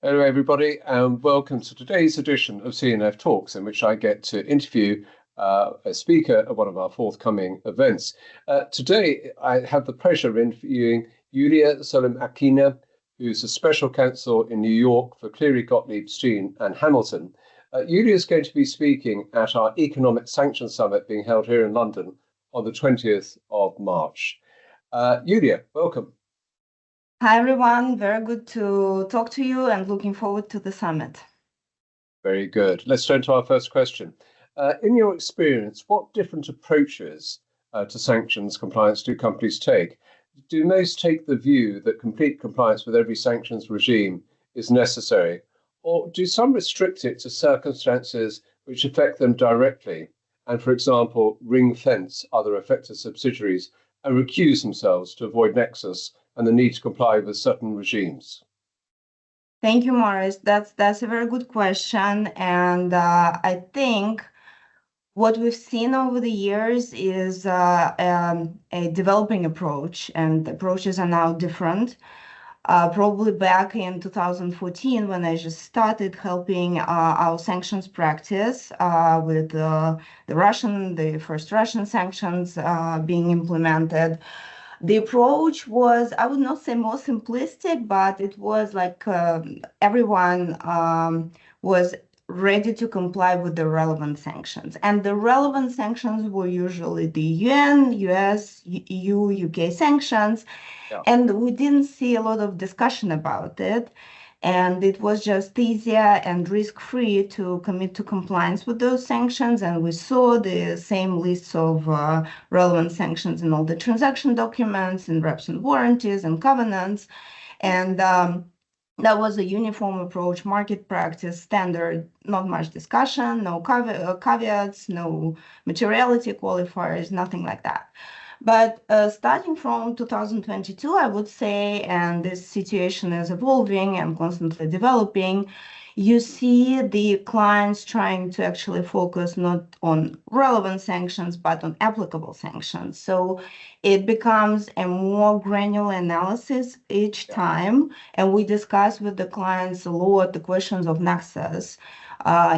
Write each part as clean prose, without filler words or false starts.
Hello, everybody, and welcome to today's edition of CNF Talks, in which I get to interview a speaker at one of our forthcoming events. Today, I have the pleasure of interviewing Yulia Solomakhina, who's a special counsel in New York for Cleary, Gottlieb, Steen, and Hamilton. Yulia is going to be speaking at our Economic Sanctions Summit being held here in London on the 20th of March. Yulia, welcome. Hi, everyone. Very good to talk to you and looking forward to the summit. Very good. Let's turn to our first question. In your experience, what different approaches to sanctions compliance do companies take? Do most take the view that complete compliance with every sanctions regime is necessary, or do some restrict it to circumstances which affect them directly and, for example, ring-fence other affected subsidiaries and recuse themselves to avoid nexus and the need to comply with certain regimes? Thank you, Morris. That's a very good question, and I think what we've seen over the years is a developing approach, and approaches are now different. Probably back in 2014, when I just started helping our sanctions practice with the first Russian sanctions being implemented. The approach was, I would not say more simplistic, but it was like everyone was ready to comply with the relevant sanctions. And the relevant sanctions were usually the UN, US, EU, UK sanctions. Yeah. And we didn't see a lot of discussion about it. And it was just easier and risk-free to commit to compliance with those sanctions. And we saw the same lists of relevant sanctions in all the transaction documents, in reps and warranties and covenants. And that was a uniform approach, market practice, standard, not much discussion, no caveats, no materiality qualifiers, nothing like that. But starting from 2022, I would say, and this situation is evolving and constantly developing, you see the clients trying to actually focus not on relevant sanctions, but on applicable sanctions. So it becomes a more granular analysis each time, and we discuss with the clients a lot the questions of nexus.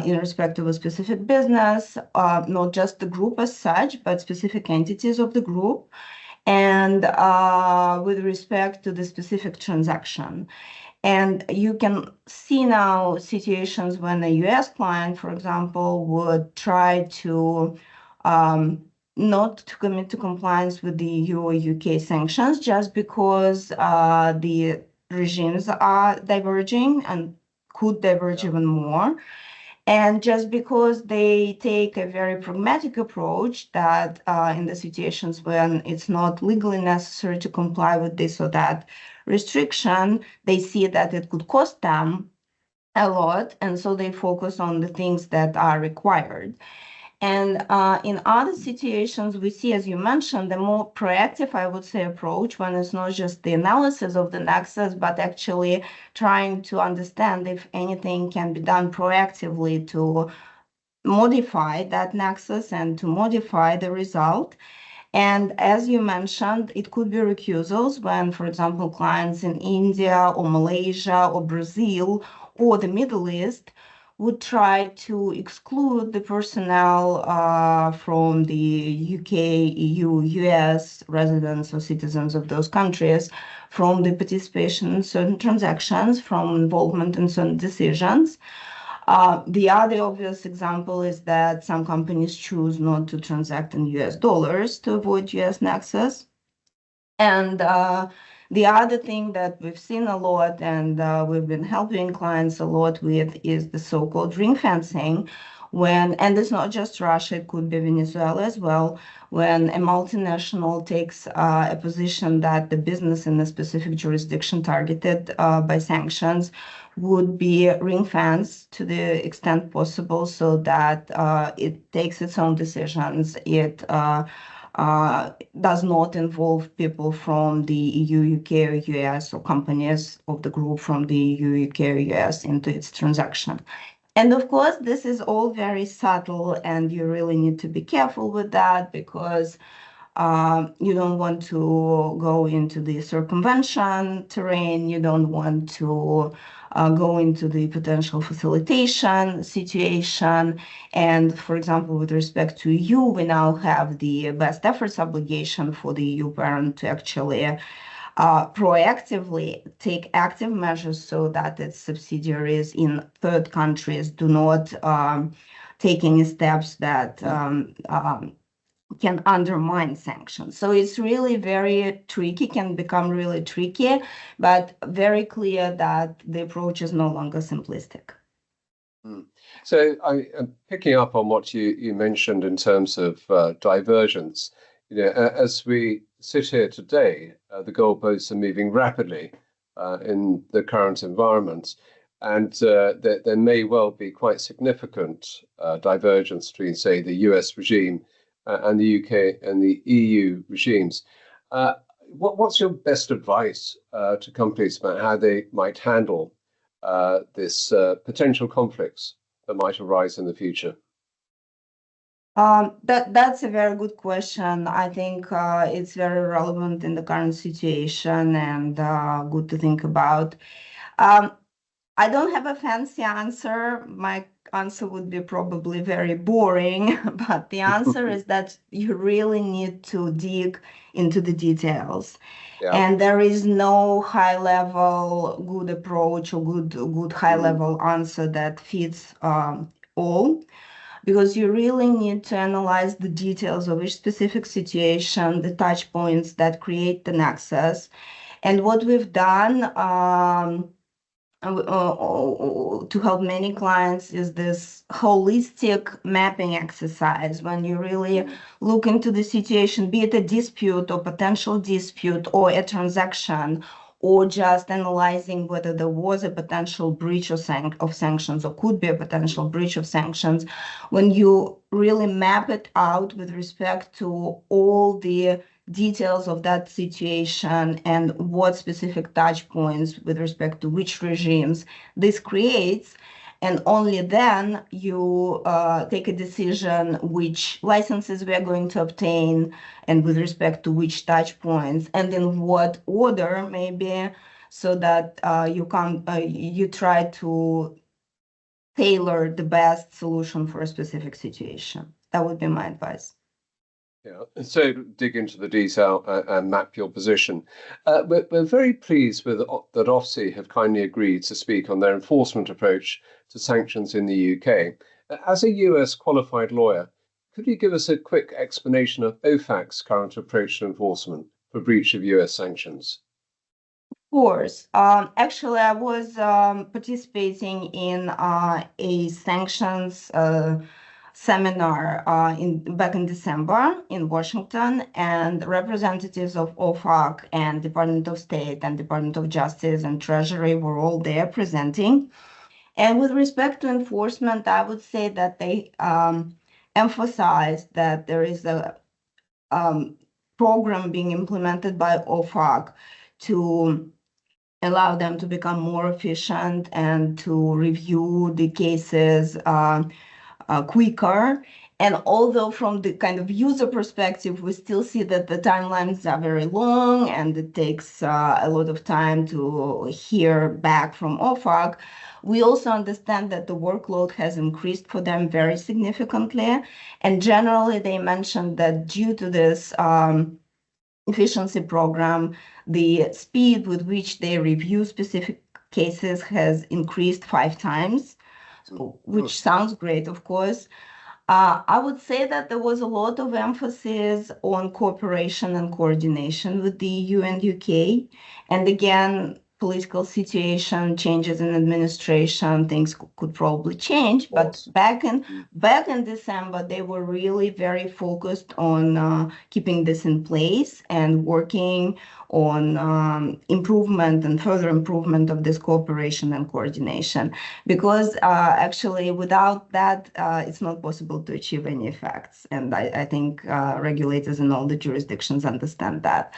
In respect of a specific business, not just the group as such, but specific entities of the group, and with respect to the specific transaction. And you can see now situations when a US client, for example, would try to not to commit to compliance with the EU or UK sanctions just because the regimes are diverging and could diverge even more. And just because they take a very pragmatic approach that in the situations when it's not legally necessary to comply with this or that restriction, they see that it could cost them a lot. And so they focus on the things that are required. And in other situations, we see, as you mentioned, the more proactive, I would say, approach when it's not just the analysis of the nexus, but actually trying to understand if anything can be done proactively to modify that nexus and to modify the result. And as you mentioned, it could be recusals when, for example, clients in India or Malaysia or Brazil or the Middle East would try to exclude the personnel from the UK, EU, US residents or citizens of those countries from the participation in certain transactions, from involvement in certain decisions. The other obvious example is that some companies choose not to transact in US dollars to avoid US nexus. And the other thing that we've seen a lot and we've been helping clients a lot with is the so-called ring fencing. And it's not just Russia, it could be Venezuela as well, when a multinational takes a position that the business in a specific jurisdiction targeted by sanctions would be ring fenced to the extent possible so that it takes its own decisions. It does not involve people from the EU, UK, or US, or companies of the group from the EU, UK, or US into its transaction. And of course, this is all very subtle, and you really need to be careful with that because You don't want to go into the circumvention terrain. You don't want to go into the potential facilitation situation. And for example, with respect to EU, we now have the best efforts obligation for the EU parent to actually proactively take active measures so that its subsidiaries in third countries do not take any steps that can undermine sanctions. So it's really very tricky, can become really tricky, but very clear that the approach is no longer simplistic. So I am picking up on what you mentioned in terms of divergence. As we sit here today, the goalposts are moving rapidly in the current environment, and there may well be quite significant divergence between, say, the US regime and the UK and the EU regimes. What's your best advice to companies about how they might handle this potential conflicts that might arise in the future? That's a very good question. I think it's very relevant in the current situation and good to think about. I don't have a fancy answer. My answer would be probably very boring, but the answer is that you really need to dig into the details. Yeah. And there is no high level good approach or good high level answer that fits all, because you really need to analyze the details of each specific situation, the touch points that create the nexus. And what we've done to help many clients is this holistic mapping exercise, when you really look into the situation, be it a dispute or potential dispute or a transaction, or just analyzing whether there was a potential breach of sanctions or could be a potential breach of sanctions. When you really map it out with respect to all the details of that situation and what specific touch points with respect to which regimes this creates, and only then you take a decision which licenses we are going to obtain and with respect to which touch points and in what order maybe, so that you try to tailor the best solution for a specific situation. That would be my advice. Yeah, so dig into the detail and map your position. We're very pleased with that OFSI have kindly agreed to speak on their enforcement approach to sanctions in the UK. As a US qualified lawyer, could you give us a quick explanation of OFAC's current approach to enforcement for breach of US sanctions? Of course. Actually, I was participating in a sanctions seminar back in December in Washington, and representatives of OFAC and Department of State and Department of Justice and Treasury were all there presenting. And with respect to enforcement, I would say that they emphasized that there is a program being implemented by OFAC to allow them to become more efficient and to review the cases quicker. And although from the kind of user perspective, we still see that the timelines are very long and it takes a lot of time to hear back from OFAC, we also understand that the workload has increased for them very significantly. And generally, they mentioned that due to this efficiency program, the speed with which they review specific cases has increased 5 times, which sounds great, of course. I would say that there was a lot of emphasis on cooperation and coordination with the EU and UK. And again, political situation, changes in administration, things could probably change. But back in December, they were really very focused on keeping this in place and working on improvement and further improvement of this cooperation and coordination. Because actually, without that, it's not possible to achieve any effects. And I think regulators in all the jurisdictions understand that.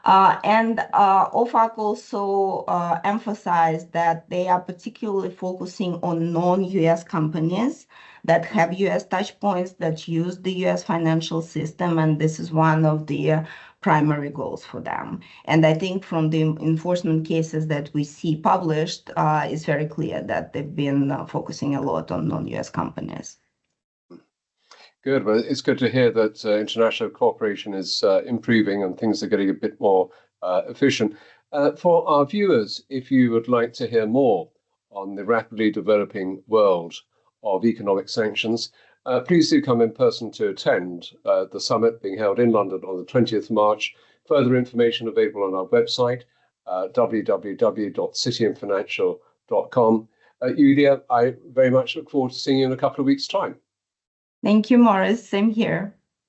And OFAC also emphasized that they are particularly focusing on non-US companies that have US touch points that use the US financial system, and this is one of the primary goals for them. And I think from the enforcement cases that we see published, it's very clear that they've been focusing a lot on non-US companies. Good. Well, it's good to hear that international cooperation is improving and things are getting a bit more efficient. For our viewers, if you would like to hear more on the rapidly developing world of economic sanctions, please do come in person to attend the summit being held in London on the 20th of March. Further information available on our website, www.cityandfinancial.com. Yulia, I very much look forward to seeing you in a couple of weeks' time. Thank you, Morris. Same here.